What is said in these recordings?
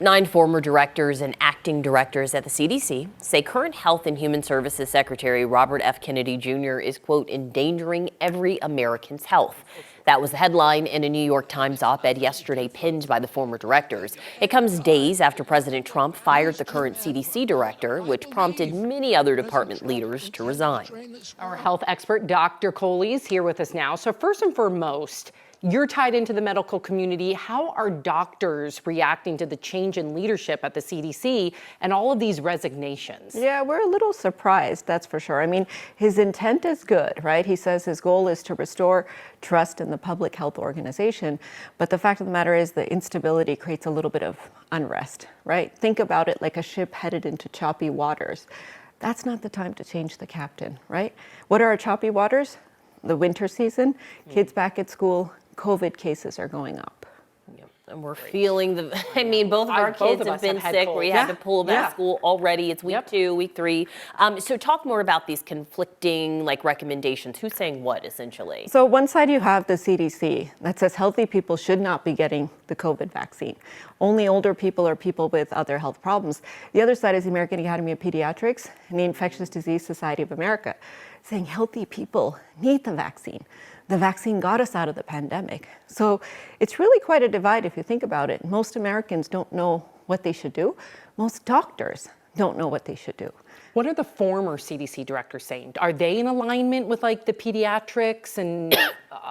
9 former directors and acting directors at the CDC say current Health and Human Services Secretary Robert F. Kennedy Jr. is, quote, endangering every American's health. That was the headline in a New York Times op-ed yesterday pinned by the former directors. It comes days after President Trump fired the current CDC director, which prompted many other department leaders to resign. Our health expert, Dr. Coley, is here with us now. So first and foremost, you're tied into the medical community. How are doctors reacting to the change in leadership at the CDC and all of these resignations? Yeah, we're a little surprised, that's for sure. I mean, his intent is good, right? He says his goal is to restore trust in the public health organization. But the fact of the matter is the instability creates a little bit of unrest, right? Think about it like a ship headed into choppy waters. That's not the time to change the captain, right? What are our choppy waters? The winter season, kids back at school, COVID cases are going up. Yep. And we're feeling both of our kids have been sick. We had to pull them out of school already. It's week 2, week 3. So talk more about these conflicting recommendations. Who's saying what, essentially? So one side you have the CDC that says healthy people should not be getting the COVID vaccine. Only older people or people with other health problems. The other side is the American Academy of Pediatrics and the Infectious Disease Society of America saying healthy people need the vaccine. The vaccine got us out of the pandemic. So it's really quite a divide if you think about it. Most Americans don't know what they should do. Most doctors don't know what they should do. What are the former CDC directors saying? Are they in alignment with the pediatrics and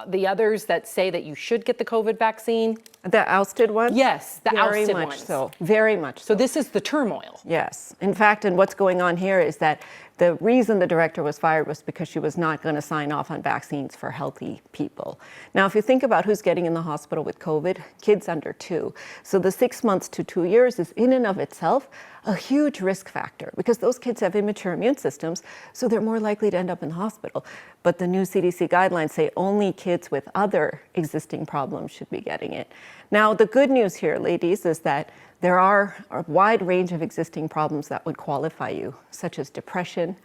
the others that say that you should get the COVID vaccine? The ousted ones? Yes, the ousted ones. Very much so. Very much so. So this is the turmoil. Yes. In fact, and what's going on here is that the reason the director was fired was because she was not going to sign off on vaccines for healthy people. Now, if you think about who's getting in the hospital with COVID, kids under 2. So the 6 months to 2 years is in and of itself a huge risk factor because those kids have immature immune systems, so they're more likely to end up in the hospital. But the new CDC guidelines say only kids with other existing problems should be getting it. Now, the good news here, ladies, is that there are a wide range of existing problems that would qualify you, such as depression,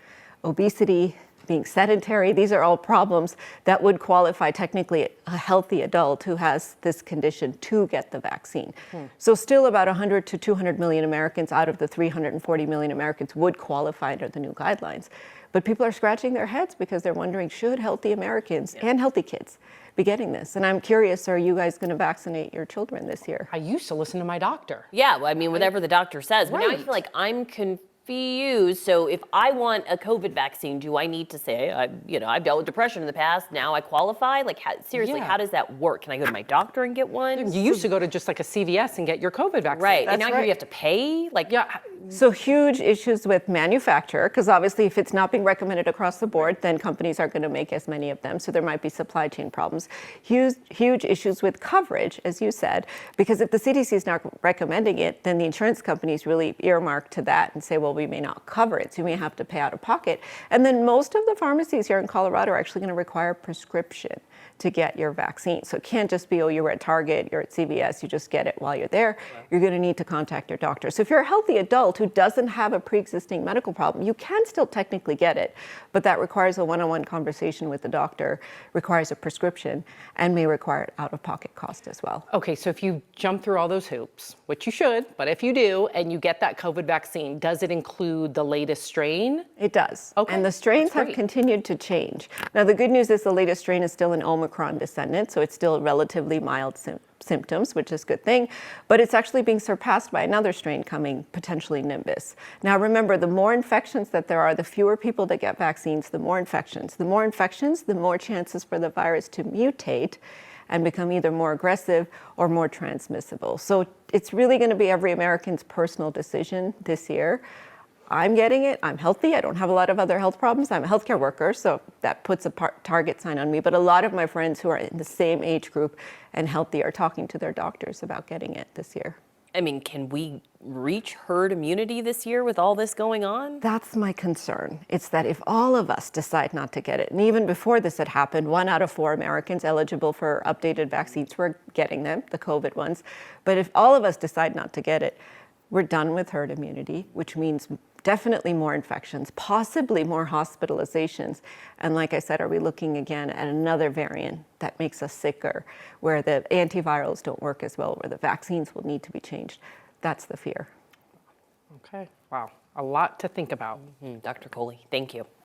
obesity, being sedentary. These are all problems that would qualify technically a healthy adult who has this condition to get the vaccine. So still about 100 to 200 million Americans out of the 340 million Americans would qualify under the new guidelines. But people are scratching their heads because they're wondering, should healthy Americans and healthy kids be getting this? And I'm curious, are you guys going to vaccinate your children this year? I used to listen to my doctor. Yeah, well, I mean, whatever the doctor says. But now I feel like I'm confused. So if I want a COVID vaccine, do I need to say, I've dealt with depression in the past, now I qualify? Seriously, how does that work? Can I go to my doctor and get one? You used to go to just a CVS and get your COVID vaccine. Right, and now you have to pay? So huge issues with manufacture, because obviously if it's not being recommended across the board, then companies aren't going to make as many of them. So there might be supply chain problems. Huge issues with coverage, as you said, because if the CDC is not recommending it, then the insurance companies really earmark to that and say, well, we may not cover it, so you may have to pay out of pocket. And then most of the pharmacies here in Colorado are actually going to require a prescription to get your vaccine. So it can't just be, you were at Target, you're at CVS, you just get it while you're there. Right. You're going to need to contact your doctor. So if you're a healthy adult who doesn't have a pre-existing medical problem, you can still technically get it, but that requires a one-on-one conversation with the doctor, requires a prescription, and may require out-of-pocket cost as well. Okay, so if you jump through all those hoops, which you should, but if you do, and you get that COVID vaccine, does it include the latest strain? It does. Okay. And the strains have continued to change. Now, the good news is the latest strain is still an Omicron descendant, so it's still relatively mild symptoms, which is a good thing, but it's actually being surpassed by another strain coming, potentially Nimbus. Now remember, the more infections that there are, the fewer people that get vaccines, the more infections. The more infections, the more chances for the virus to mutate and become either more aggressive or more transmissible. So it's really going to be every American's personal decision this year. I'm getting it, I'm healthy, I don't have a lot of other health problems, I'm a healthcare worker, so that puts a target sign on me. But a lot of my friends who are in the same age group and healthy are talking to their doctors about getting it this year. I mean, can we reach herd immunity this year with all this going on? That's my concern. It's that if all of us decide not to get it, and even before this had happened, 1 out of 4 Americans eligible for updated vaccines were getting them, the COVID ones. But if all of us decide not to get it, we're done with herd immunity, which means definitely more infections, possibly more hospitalizations. And like I said, are we looking again at another variant that makes us sicker, where the antivirals don't work as well, where the vaccines will need to be changed? That's the fear. Okay, wow, a lot to think about. Dr. Coley, thank you.